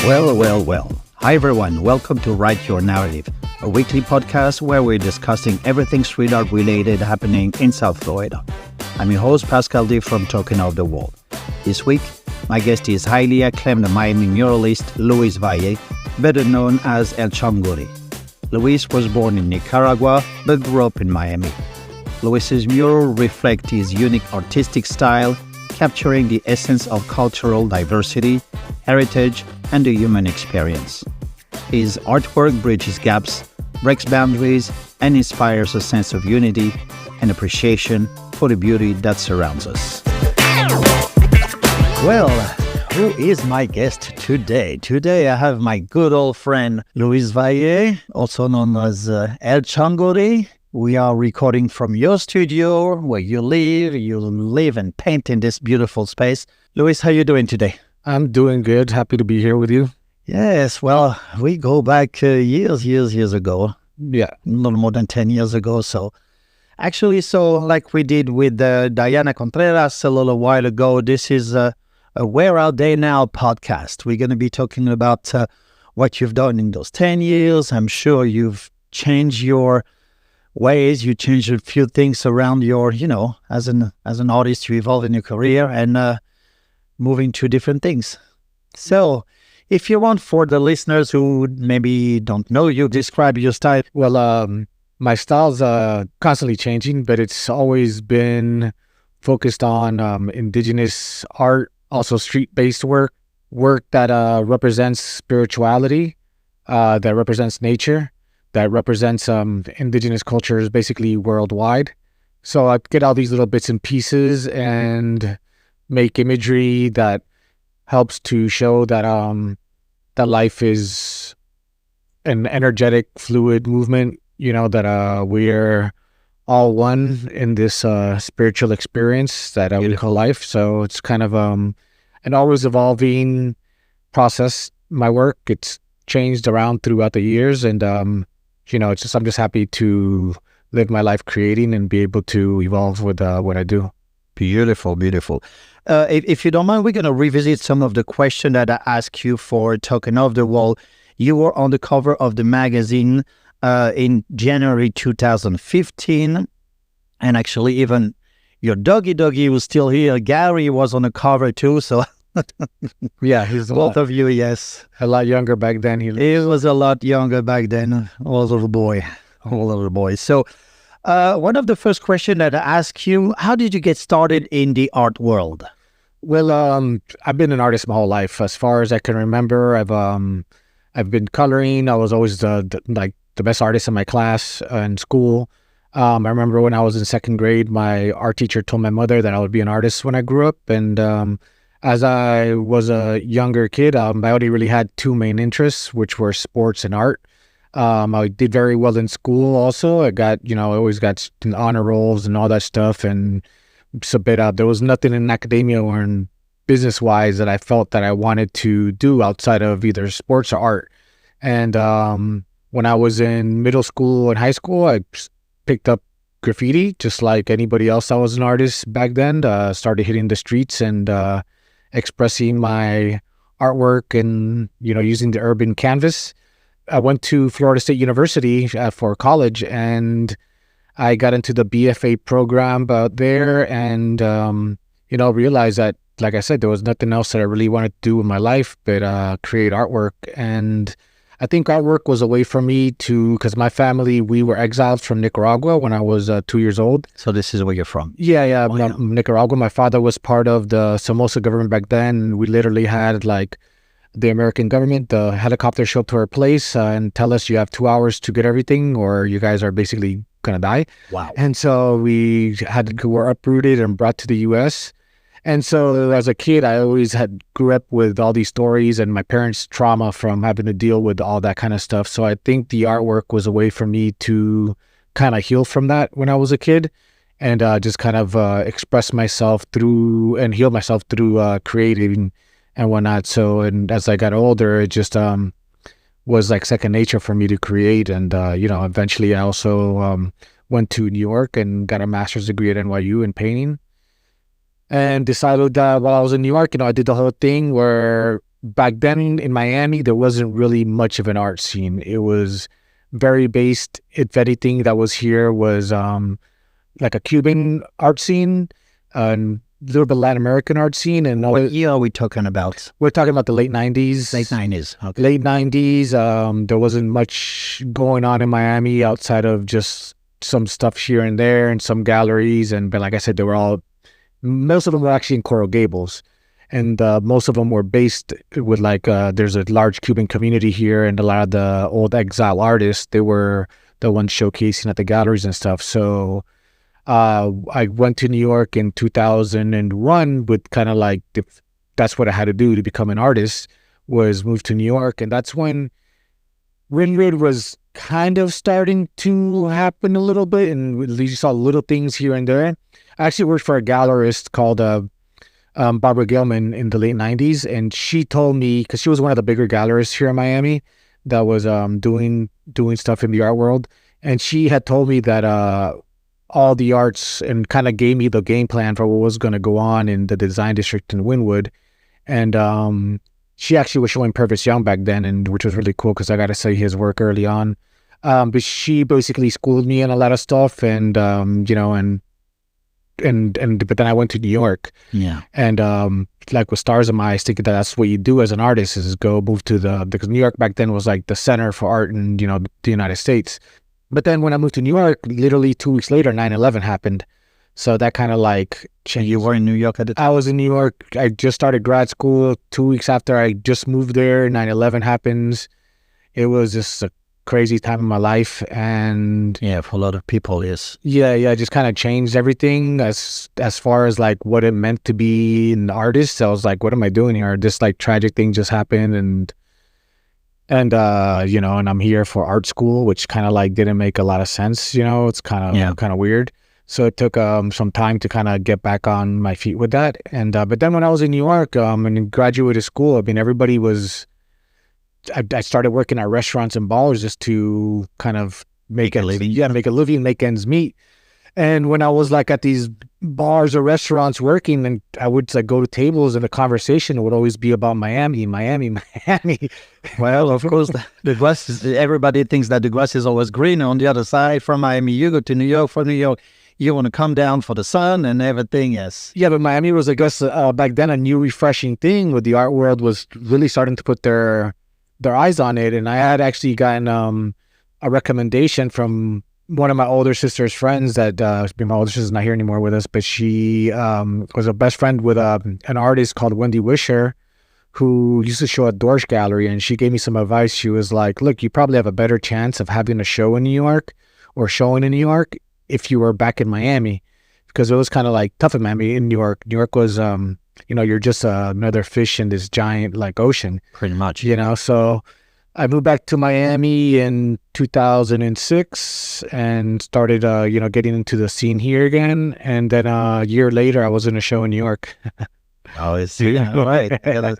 Well. Hi everyone, welcome to Write Your Narrative, a weekly podcast where we're discussing everything street art related happening in South Florida. I'm your host, Pascal D from Token of the Wall. This week, my guest is highly acclaimed Miami muralist Luis Valle, better known as Chan Guri. Luis was born in Nicaragua, but grew up in Miami. Luis's mural reflect his unique artistic style, capturing the essence of cultural diversity, heritage, and the human experience. His artwork bridges gaps, breaks boundaries, and inspires a sense of unity and appreciation for the beauty that surrounds us. Well, who is my guest today? Today I have my good old friend Luis Valle, also known as Chan Guri. We are recording from your studio where you live and paint in this beautiful space. Luis, how are you doing today? I'm doing good. Happy to be here with you. Yes, well, we go back years ago. Yeah. A little more than 10 years ago. So like we did with Diana Contreras a little while ago, this is a Where Are They Now podcast. We're going to be talking about what you've done in those 10 years. I'm sure you've changed your ways, you changed a few things around your, as an artist, you evolve in your career and moving to different things. So if you want, for the listeners who maybe don't know you, describe your style. Well, my style's constantly changing, but it's always been focused on indigenous art, also street-based work that represents spirituality, that represents nature, that represents indigenous cultures basically worldwide. So I get all these little bits and pieces and make imagery that helps to show that that life is an energetic, fluid movement, that we're all one in this spiritual experience that we call life. So it's kind of an always evolving process. My work, it's changed around throughout the years, and I'm just happy to live my life creating and be able to evolve with what I do. Beautiful. If you don't mind, we're going to revisit some of the questions that I asked you for Token of the Wall. You were on the cover of the magazine in January 2015. And actually, even your doggy was still here. Gary was on the cover too. So, yeah, he's both of you, yes. A lot younger back then. He was a lot younger back then. A little boy. So, one of the first questions that I ask you, how did you get started in the art world? Well, I've been an artist my whole life. As far as I can remember, I've been coloring. I was always the best artist in my class in school. I remember when I was in second grade, my art teacher told my mother that I would be an artist when I grew up. And as I was a younger kid, I only really had two main interests, which were sports and art. I did very well in school also. I always got honor rolls and all that stuff. And so, but there was nothing in academia or in business-wise that I felt that I wanted to do outside of either sports or art. And when I was in middle school and high school, I picked up graffiti, just like anybody else that was an artist back then. Started hitting the streets and expressing my artwork and, using the urban canvas. I went to Florida State University for college, and I got into the BFA program out there and, realized that, like I said, there was nothing else that I really wanted to do in my life but create artwork. And I think artwork was a way for me because my family, we were exiled from Nicaragua when I was 2 years old. So this is where you're from? Yeah. Nicaragua. My father was part of the Somoza government back then. We literally had the American government, the helicopter show up to our place and tell us you have 2 hours to get everything or you guys are basically going to die. Wow. And so we were uprooted and brought to the U.S. And so as a kid, I always grew up with all these stories and my parents' trauma from having to deal with all that kind of stuff. So I think the artwork was a way for me to kind of heal from that when I was a kid and just kind of express myself through and heal myself through creating and whatnot. So, and as I got older, it just was like second nature for me to create. And, eventually I also went to New York and got a master's degree at NYU in painting. And decided that while I was in New York, I did the whole thing where back then in Miami, there wasn't really much of an art scene. It was very based. If anything that was here was like a Cuban art scene, a little bit Latin American art scene, and What year are we talking about? we're talking about the late 90s. Late 90s. Okay. Late 90s. There wasn't much going on in Miami outside of just some stuff here and there and some galleries. But like I said, most of them were actually in Coral Gables. And most of them were based with there's a large Cuban community here, and a lot of the old exile artists, they were the ones showcasing at the galleries and stuff. So I went to New York in 2001 with kind of that's what I had to do to become an artist, was move to New York. And that's when Ringwood was kind of starting to happen a little bit, and you saw little things here and there. I actually worked for a gallerist called Barbara Gilman in the late 90s, and she told me, because she was one of the bigger gallerists here in Miami that was doing stuff in the art world, and she had told me that all the arts, and kind of gave me the game plan for what was going to go on in the design district in Wynwood. And she actually was showing Purvis Young back then, and which was really cool because I got to see his work early on. But she basically schooled me in a lot of stuff, and but then I went to New York. Yeah. And like with Stars in My Eyes, thinking that that's what you do as an artist, is move to because New York back then was like the center for art in, the United States. But then when I moved to New York, literally 2 weeks later, 9/11 happened. So that kind of changed. You were in New York at the time? I was in New York. I just started grad school. 2 weeks after I just moved there, 9/11 happens. It was just a crazy time in my life. And yeah, for a lot of people, yes. Yeah, it just kind of changed everything as far as what it meant to be an artist. I was like, what am I doing here? This tragic thing just happened, and I'm here for art school, which kind of didn't make a lot of sense. It's kind of weird. So it took some time to kind of get back on my feet with that. And but then when I was in New York and graduated school, I mean, everybody was. I started working at restaurants and bars just to kind of make a living. Yeah, make a living, make ends meet. And when I was at these bars or restaurants working, and I would go to tables, and the conversation would always be about Miami. Well, of course, the grass is, everybody thinks that the grass is always green on the other side. From Miami, you go to New York. From New York, you want to come down for the sun and everything, yes. Yeah, but Miami was, I guess, back then a new, refreshing thing, where the art world was really starting to put their eyes on it. And I had actually gotten a recommendation from one of my older sister's friends that my older sister's not here anymore with us, but she was a best friend with an artist called Wendy Wisher, who used to show at Dorsch Gallery. And she gave me some advice. She was like, look, you probably have a better chance of having a show in New York or showing in New York if you were back in Miami, because it was kind of tough in Miami. In New York was you're just another fish in this giant ocean, pretty much. So I moved back to Miami in 2006 and started getting into the scene here again. And then a year later, I was in a show in New York. Oh, it's right.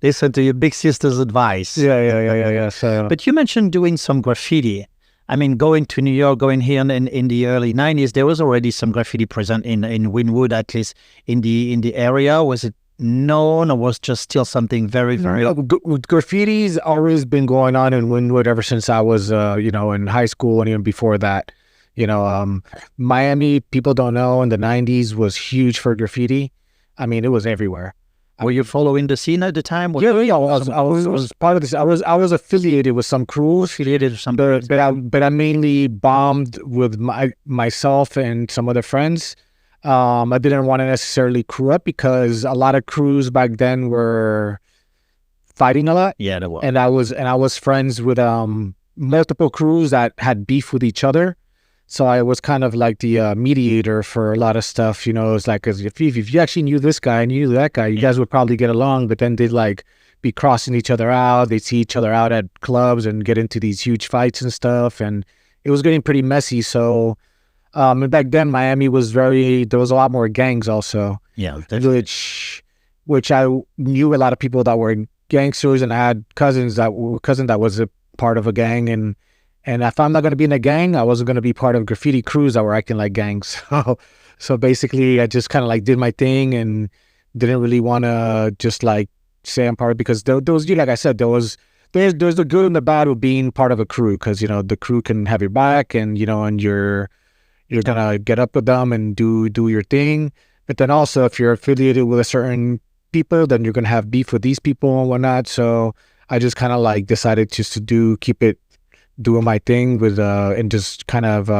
Listen to your big sister's advice. Yeah. So, but you mentioned doing some graffiti. I mean, going to New York, going here in the early 90s, there was already some graffiti present in Wynwood, at least in the area. Was it known, or was just still something very, very... Graffiti's always been going on in Wynwood ever since I was, in high school, and even before that. Miami, people don't know, in the 90s was huge for graffiti. I mean, it was everywhere. Were you following the scene at the time? Yeah, I was part of this. I was affiliated with some crews. But I mainly bombed with myself and some other friends. I didn't want to necessarily crew up, because a lot of crews back then were fighting a lot. Yeah, they were. And I was friends with multiple crews that had beef with each other. So I was kind of like the mediator for a lot of stuff. It's if you actually knew this guy and you knew that guy, you guys would probably get along. But then they'd be crossing each other out. They'd see each other out at clubs and get into these huge fights and stuff. And it was getting pretty messy. So and back then, Miami was there was a lot more gangs also. Yeah, which I knew a lot of people that were gangsters, and I had cousins that was a part of a gang. And if I'm not going to be in a gang, I wasn't going to be part of graffiti crews that were acting like gangs. So basically, I just kind of did my thing and didn't really want to just say I'm part of, because those, like I said, there's the good and the bad of being part of a crew, because the crew can have your back, and and you're gonna get up with them and do your thing. But then also, if you're affiliated with a certain people, then you're gonna have beef with these people and whatnot. So I just kind of like decided just to keep it doing my thing with and just kind of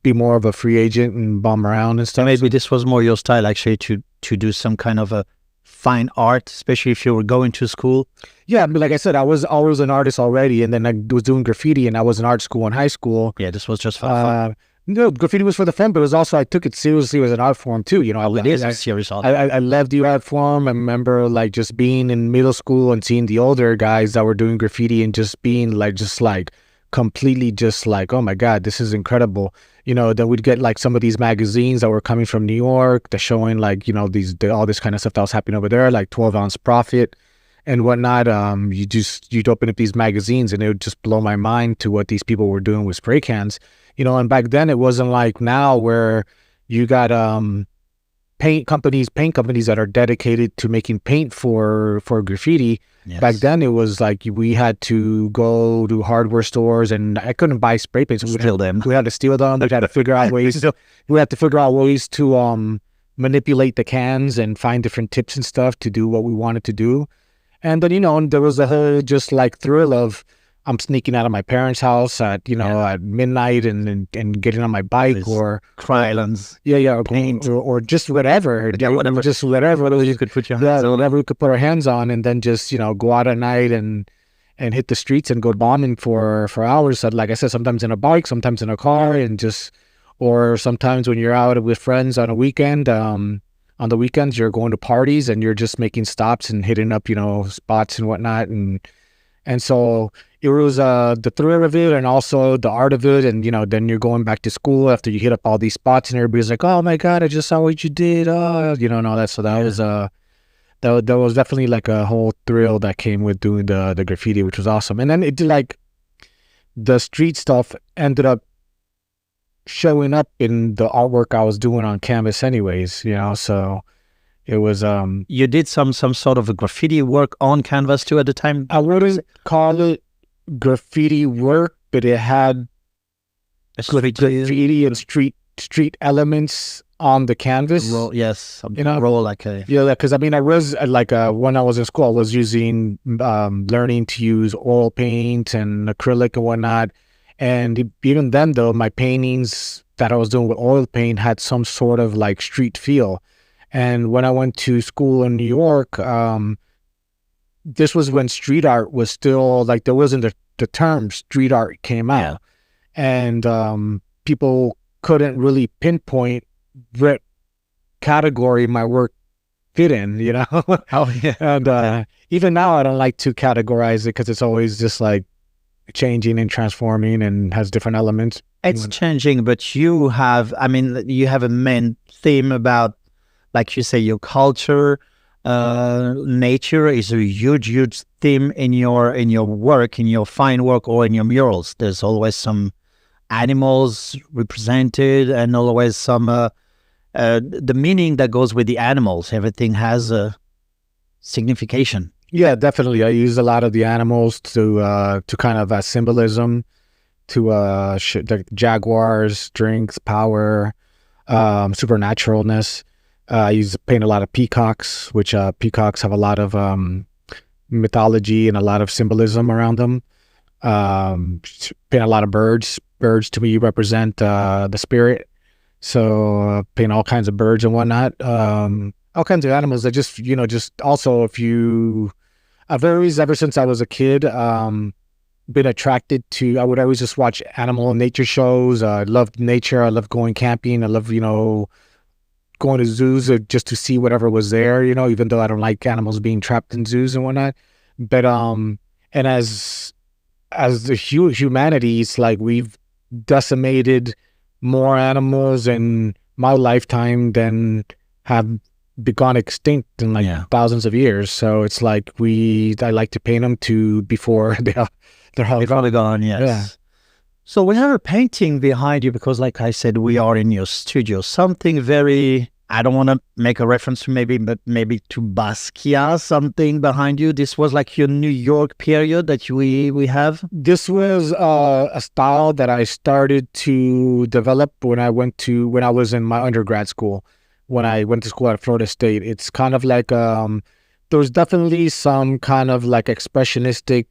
be more of a free agent and bum around and stuff. Maybe this was more your style, actually, to do some kind of a fine art, especially if you were going to school. Yeah, but like I said, I was always an artist already, and then I was doing graffiti, and I was in art school in high school. Yeah, this was just for fun. No, graffiti was for the fun, but it was also, I took it seriously as an art form too. It is a serious art. I loved the art form. I remember like just being in middle school and seeing the older guys that were doing graffiti and just being like, completely just like, oh my God, this is incredible. Then we'd get like some of these magazines that were coming from New York, they're showing like, all this kind of stuff that was happening over there, like 12-ounce Profit and whatnot. You'd open up these magazines and it would just blow my mind to what these people were doing with spray cans. And back then it wasn't like now where you got paint companies that are dedicated to making paint for graffiti. Yes. Back then it was like we had to go to hardware stores, and I couldn't buy spray paints. We had to steal them. We had to figure out ways. To manipulate the cans and find different tips and stuff to do what we wanted to do. And then there was a whole just like thrill of I'm sneaking out of my parents' house at midnight and getting on my bike or crayons, or just whatever, whatever you could put your hands on. Whatever we could put our hands on, and then just go out at night and hit the streets and go bombing for hours. So, like I said, sometimes in a bike, sometimes in a car, or sometimes when you're out with friends on a weekend. On the weekends, you're going to parties and you're just making stops and hitting up spots and whatnot, and so it was the thrill of it and also the art of it. And, then you're going back to school after you hit up all these spots and everybody's like, oh my God, I just saw what you did. And all that. So that was, that was definitely like a whole thrill that came with doing the graffiti, which was awesome. And then it did like the street stuff ended up showing up in the artwork I was doing on canvas anyways, so it was, you did some sort of a graffiti work on canvas too at the time? I wouldn't call it graffiti work, but it had graffiti and street elements on the canvas. Because I was like when I was in school, I was using learning to use oil paint and acrylic and whatnot, and even then though my paintings that I was doing with oil paint had some sort of like street feel. And when I went to school in New York, this was when street art was still like, there wasn't the term street art came out, and people couldn't really pinpoint what category my work fit in, Oh yeah. And even now I don't like to categorize it because it's always just like changing and transforming and has different elements. It's changing, but you have a main theme about, like you say, your culture. Nature is a huge theme in your work, in your fine work, or in your murals. There's always some animals represented, and always some the meaning that goes with the animals. Everything has a signification. Yeah, definitely. I use a lot of the animals to kind of symbolism, to the jaguars, strength, power, supernaturalness. I paint a lot of peacocks, which peacocks have a lot of mythology and a lot of symbolism around them. Paint a lot of birds. Birds to me represent the spirit. So paint all kinds of birds and whatnot. All kinds of animals that just also I've always, ever since I was a kid, been attracted to, I would always just watch animal and nature shows. I loved nature. I love going camping. I love, going to zoos just to see whatever was there, even though I don't like animals being trapped in zoos and whatnot. But and as the humanity, it's like we've decimated more animals in my lifetime than have gone extinct in thousands of years. So it's like I like to paint them before they're all gone. Yes. Yeah. So we have a painting behind you because, like I said, we are in your studio. Something very I don't want to make a reference to maybe to Basquiat, something behind you. This was like your New York period that we have. This was a style that I started to develop when I was in my undergrad school. When I went to school at Florida State, it's kind of like there was definitely some kind of like expressionistic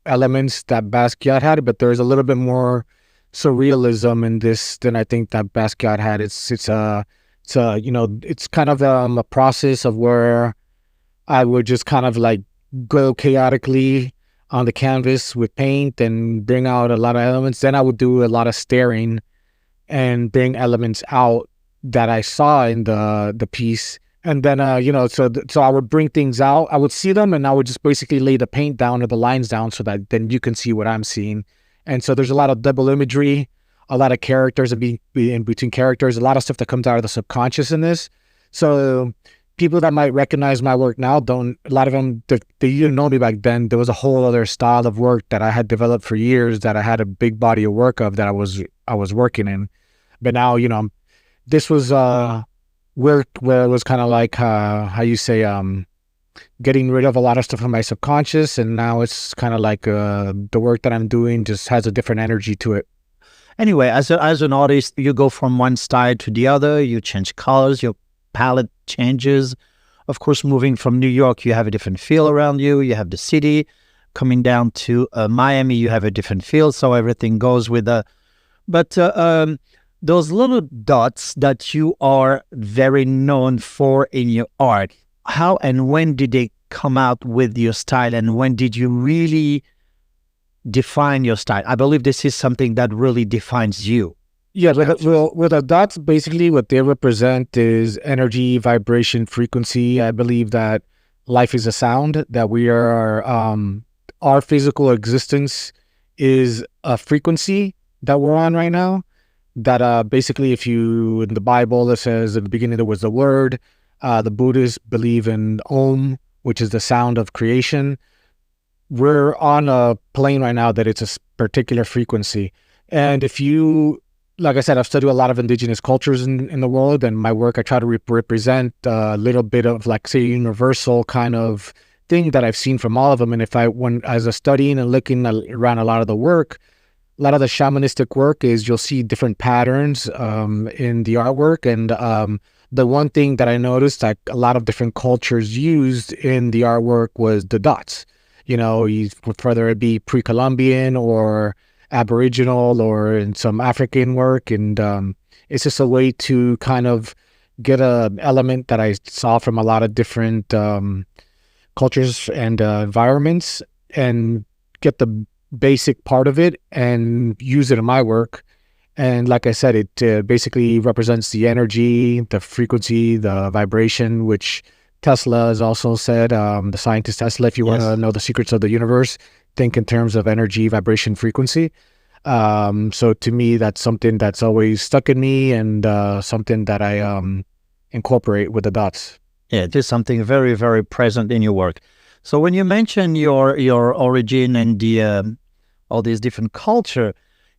elements that Basquiat had, but there's a little bit more surrealism in this than I think that Basquiat had. It's kind of a process of where I would just kind of like go chaotically on the canvas with paint and bring out a lot of elements. Then I would do a lot of staring and bring elements out that I saw in the piece. And then so I would bring things out. I would see them, and I would just basically lay the paint down or the lines down so that then you can see what I'm seeing. And so there's a lot of double imagery, a lot of characters and in between characters, a lot of stuff that comes out of the subconscious in this. So people that might recognize my work now a lot of them, they didn't know me back then. There was a whole other style of work that I had developed for years that I had a big body of work of that I was working in. But now, this was where it was kind of like how you say getting rid of a lot of stuff from my subconscious, and now it's kind of like the work that I'm doing just has a different energy to it. Anyway, as an artist, you go from one style to the other. You change colors, your palette changes. Of course, moving from New York, you have a different feel around you. You have the city. Coming down to Miami, you have a different feel. So everything goes with the. But those little dots that you are very known for in your art, how and when did they come out with your style, and when did you really define your style? I believe this is something that really defines you. Yeah, with the dots, basically what they represent is energy, vibration, frequency. I believe that life is a sound, that we are, our physical existence is a frequency that we're on right now. That basically, in the Bible, it says in the beginning there was the word. The Buddhists believe in Om, which is the sound of creation. We're on a plane right now that it's a particular frequency. And like I said, I've studied a lot of indigenous cultures in the world, and my work, I try to represent a little bit of like, say, universal kind of thing that I've seen from all of them. And as a studying and looking around a lot of the work, a lot of the shamanistic work is you'll see different patterns in the artwork. And the one thing that I noticed that a lot of different cultures used in the artwork was the dots. Whether it be pre-Columbian or Aboriginal or in some African work. And it's just a way to kind of get an element that I saw from a lot of different cultures and environments and get the basic part of it and use it in my work. And like I said, it basically represents the energy, the frequency, the vibration, which Tesla has also said, the scientist Tesla, if you want to know the secrets of the universe, think in terms of energy, vibration, frequency. So to me, that's something that's always stuck in me and something that I incorporate with the dots. Yeah, it is something very, very present in your work. So when you mention your origin and the all these different culture,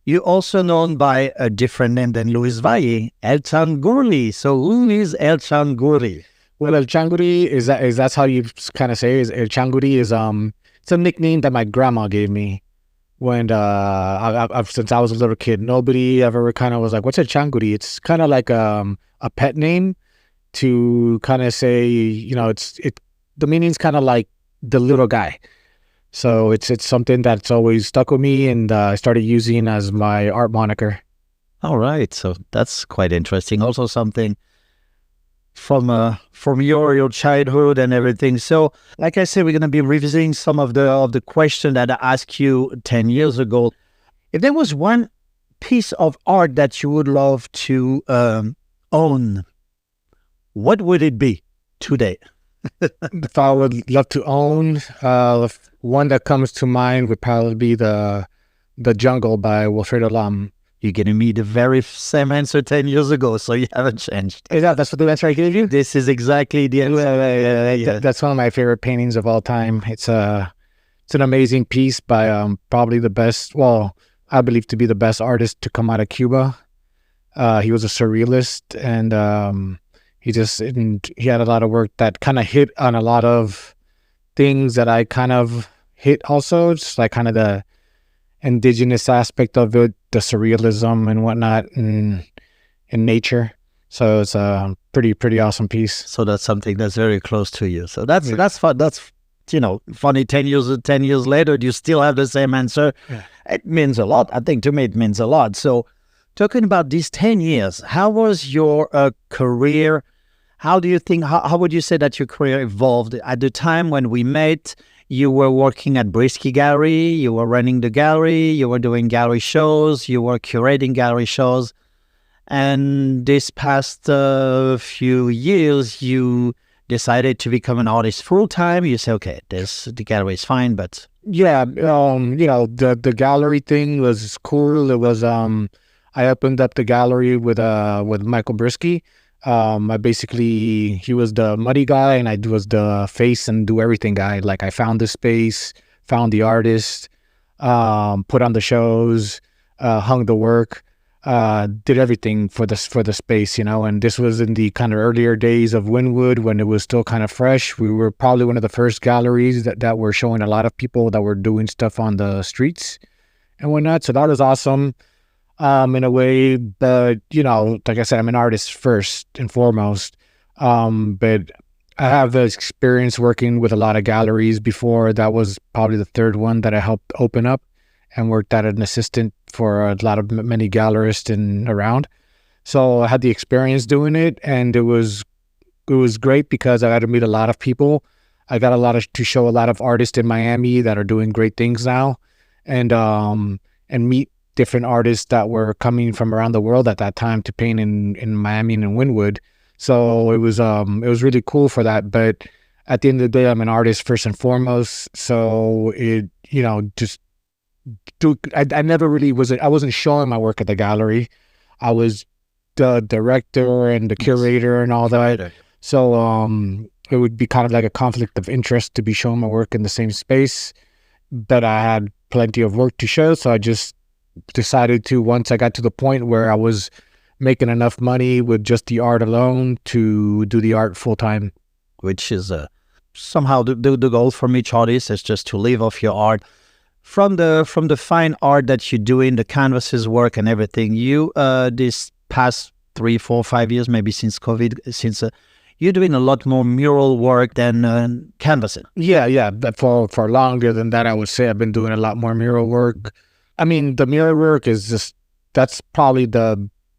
you're also known by a different name than Luis Valle, El Chan Guri. So who is El Chan Guri? Well, El Chan Guri is that's how you kind of say it. El Chan Guri is it's a nickname that my grandma gave me when since I was a little kid. Nobody ever kind of was like, "What's El Chan Guri?" It's kind of like a pet name to kind of say, the meaning's kind of like the little guy. So it's something that's always stuck with me, and I started using as my art moniker. All right, so that's quite interesting. Also something from your childhood and everything. So, like I said, we're going to be revisiting some of the question that I asked you 10 years ago. If there was one piece of art that you would love to own, what would it be today? If I would love to own, one that comes to mind would probably be the Jungle by Wilfredo Lam. You're giving me the very same answer 10 years ago, so you haven't changed. That's what the answer I gave you? This is exactly the answer. Yeah. That's one of my favorite paintings of all time. It's an amazing piece by probably the best, I believe to be the best artist to come out of Cuba. He was a surrealist, and He had a lot of work that kind of hit on a lot of things that I kind of hit also, just like kind of the indigenous aspect of it, the surrealism and whatnot, and in nature. So it's a pretty awesome piece. So that's something that's very close to you. So that's Yeah. that's fun. That's funny. 10 years later, you still have the same answer. Yeah. It means a lot. I think to me it means a lot. So talking about these 10 years, how was your career? How do you think? How would you say that your career evolved at the time when we met? You were working at Brisky Gallery. You were running the gallery. You were doing gallery shows. You were curating gallery shows. And this past few years, you decided to become an artist full time. You say, okay, the gallery is fine, but Yeah, the gallery thing was cool. It was I opened up the gallery with Michael Brisky. He was the muddy guy and I was the face and do everything guy. Like I found the space, found the artist, put on the shows, hung the work, did everything for the space, and this was in the kind of earlier days of Wynwood when it was still kind of fresh. We were probably one of the first galleries that were showing a lot of people that were doing stuff on the streets and whatnot. So that was awesome. In a way, but like I said, I'm an artist first and foremost. But I have the experience working with a lot of galleries before. That was probably the third one that I helped open up and worked as an assistant for a lot of many gallerists around. So I had the experience doing it, and it was great because I got to meet a lot of people. I got to show a lot of artists in Miami that are doing great things now, and meet different artists that were coming from around the world at that time to paint in Miami and in Wynwood. So it was really cool for that. But at the end of the day, I'm an artist first and foremost. So I never really I wasn't showing my work at the gallery. I was the director and the curator and all that. So it would be kind of like a conflict of interest to be showing my work in the same space. But I had plenty of work to show, so I just decided to, once I got to the point where I was making enough money with just the art alone, to do the art full time. Which is somehow the goal from each artist is just to live off your art. From the fine art that you do in the canvases work and everything, you this past 3, 4, 5 years, maybe since COVID, you're doing a lot more mural work than canvassing. Yeah. But for longer than that, I would say I've been doing a lot more mural work. I mean, the mural work is that's probably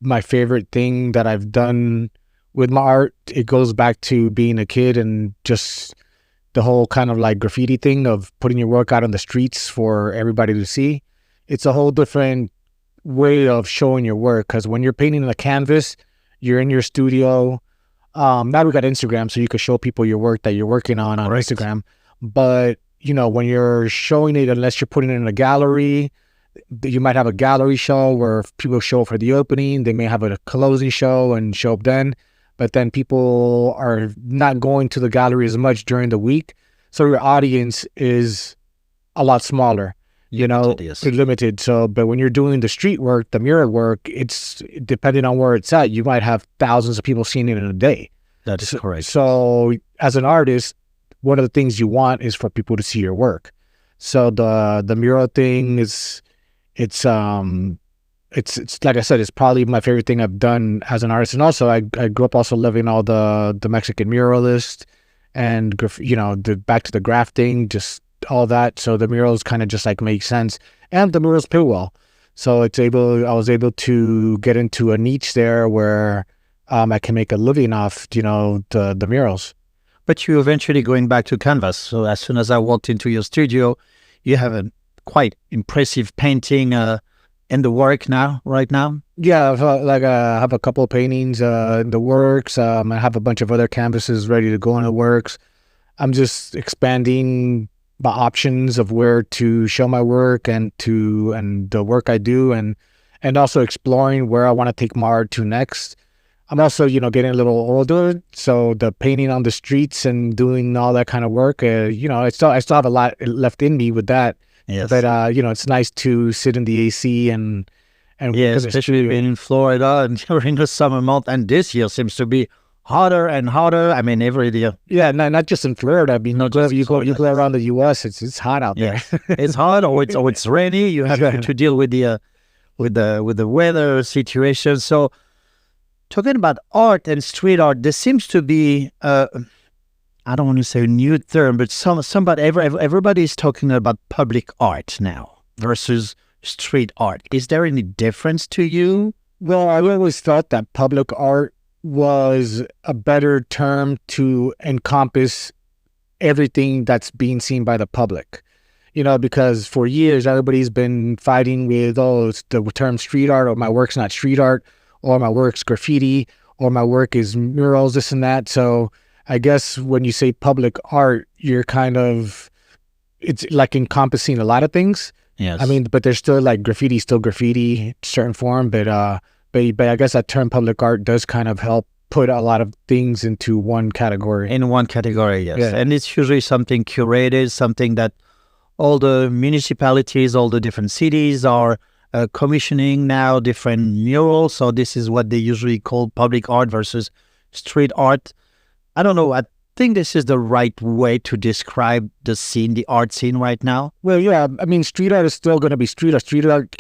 my favorite thing that I've done with my art. It goes back to being a kid and just the whole kind of like graffiti thing of putting your work out on the streets for everybody to see. It's a whole different way of showing your work, because when you're painting on a canvas, you're in your studio. Now we got Instagram, so you can show people your work that you're working on Instagram. But, when you're showing it, unless you're putting it in a gallery, you might have a gallery show where people show for the opening. They may have a closing show and show up then. But then people are not going to the gallery as much during the week. So your audience is a lot smaller, limited. So, but when you're doing the street work, the mural work, it's depending on where it's at, you might have thousands of people seeing it in a day. That is correct. So as an artist, one of the things you want is for people to see your work. So the mural thing it's like I said, it's probably my favorite thing I've done as an artist. And also I grew up also loving all the Mexican muralists and back to the grafting, just all that. So the murals kind of just like make sense, and the murals pay well. So I was able to get into a niche there where I can make a living off the murals. But you eventually going back to canvas. So as soon as I walked into your studio, you have a quite impressive painting in the work right now. Yeah, I have a couple of paintings in the works. I have a bunch of other canvases ready to go in the works. I'm just expanding my options of where to show my work and the work I do, and also exploring where I want to take my art to next. I'm also, getting a little older, so the painting on the streets and doing all that kind of work, I still have a lot left in me with that. Yes. But it's nice to sit in the AC and especially being in Florida and during the summer month. And this year seems to be hotter and hotter. I mean, every year. Yeah, not just in Florida. I mean, you go around the U.S. It's hot out there. It's hot, or it's rainy. You have to deal with the weather situation. So, talking about art and street art, there seems to be I don't want to say a new term, but everybody is talking about public art now versus street art. Is there any difference to you? Well, I always thought that public art was a better term to encompass everything that's being seen by the public. Because for years, everybody's been fighting with, it's the term street art, or my work's not street art, or my work's graffiti, or my work is murals, this and that. So I guess when you say public art, you're it's like encompassing a lot of things. Yes. I mean, but there's still like graffiti, certain form, but I guess that term public art does kind of help put a lot of things into one category. In one category, yes. Yeah. And it's usually something curated, something that all the municipalities, all the different cities are commissioning now, different murals. So this is what they usually call public art versus street art. I don't know. I think this is the right way to describe the scene, the art scene right now. Well, yeah, I mean, street art is still going to be street art. Street art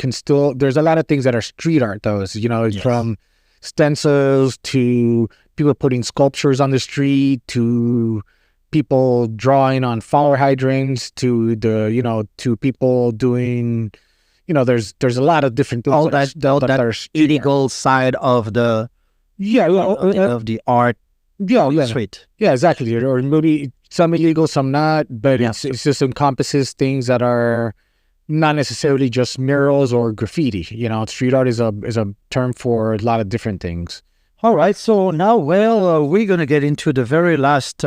there's a lot of things that are street art, though. Yes. From stencils to people putting sculptures on the street to people drawing on fire hydrants to to people doing, there's a lot of different things. All that are illegal side of the of the art. Yeah. Street. Yeah, exactly. Or maybe some illegal, some not, but it's just encompasses things that are not necessarily just murals or graffiti. Street art is a term for a lot of different things. All right. So now, we're going to get into the very last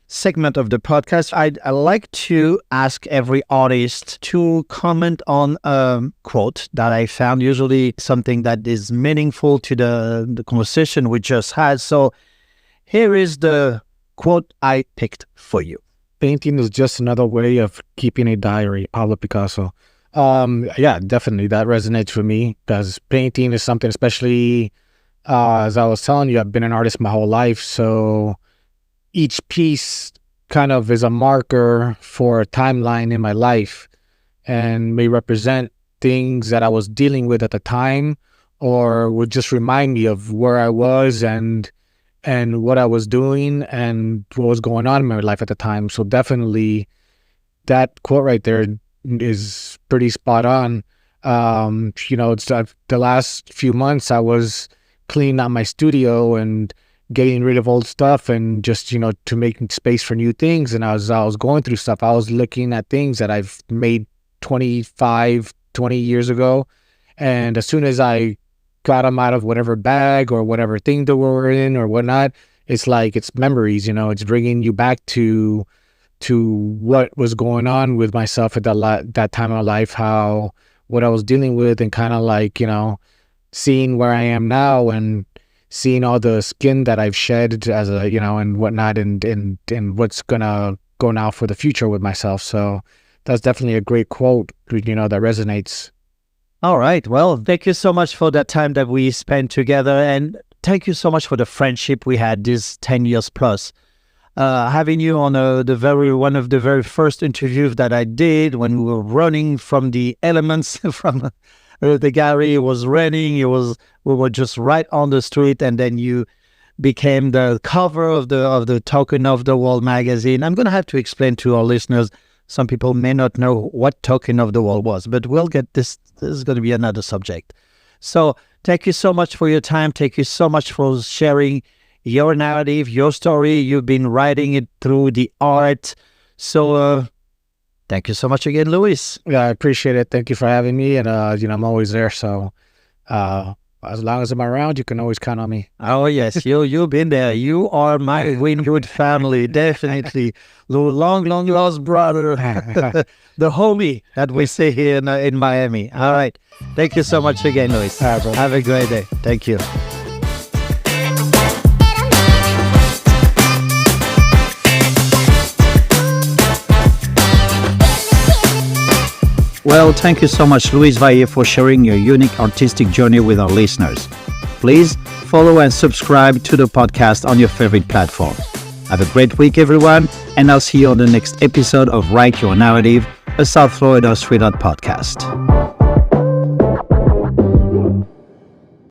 segment of the podcast. I like to ask every artist to comment on a quote that I found, usually something that is meaningful to the conversation we just had. So here is the quote I picked for you. Painting is just another way of keeping a diary. Pablo Picasso. Yeah, definitely. That resonates with me because painting is something, especially as I was telling you, I've been an artist my whole life. So each piece kind of is a marker for a timeline in my life and may represent things that I was dealing with at the time, or would just remind me of where I was and what I was doing and what was going on in my life at the time. So definitely that quote right there is pretty spot on. It's the last few months I was cleaning out my studio and getting rid of old stuff and just, to make space for new things. And as I was going through stuff, I was looking at things that I've made 25, 20 years ago. And as soon as I got them out of whatever bag or whatever thing they were in or whatnot, it's like it's memories. It's bringing you back to what was going on with myself at that time of my life, what I was dealing with, and kind of like seeing where I am now and seeing all the skin that I've shed as a and whatnot, and what's gonna go now for the future with myself. So that's definitely a great quote that resonates. All right. Well, thank you so much for that time that we spent together. And thank you so much for the friendship we had this 10 years plus. Having you on one of the very first interviews that I did when we were running from the elements from the gallery. It was raining. We were just right on the street. And then you became the cover of the Token of the Wall magazine. I'm going to have to explain to our listeners. Some people may not know what Token of the Wall was, but we'll get this. This is going to be another subject. So thank you so much for your time. Thank you so much for sharing your narrative, your story. You've been writing it through the art. So thank you so much again, Luis. Yeah, I appreciate it. Thank you for having me. And, I'm always there. So as long as I'm around, you can always count on me. Oh, yes. You've been there. You are my Winwood family. Definitely. Long lost brother. The homie that we say here in Miami. All right. Thank you so much again, Luis. Have a great day. Thank you. Well, thank you so much, Luis Valle, for sharing your unique artistic journey with our listeners. Please follow and subscribe to the podcast on your favorite platform. Have a great week, everyone, and I'll see you on the next episode of Write Your Narrative, a South Florida street art podcast.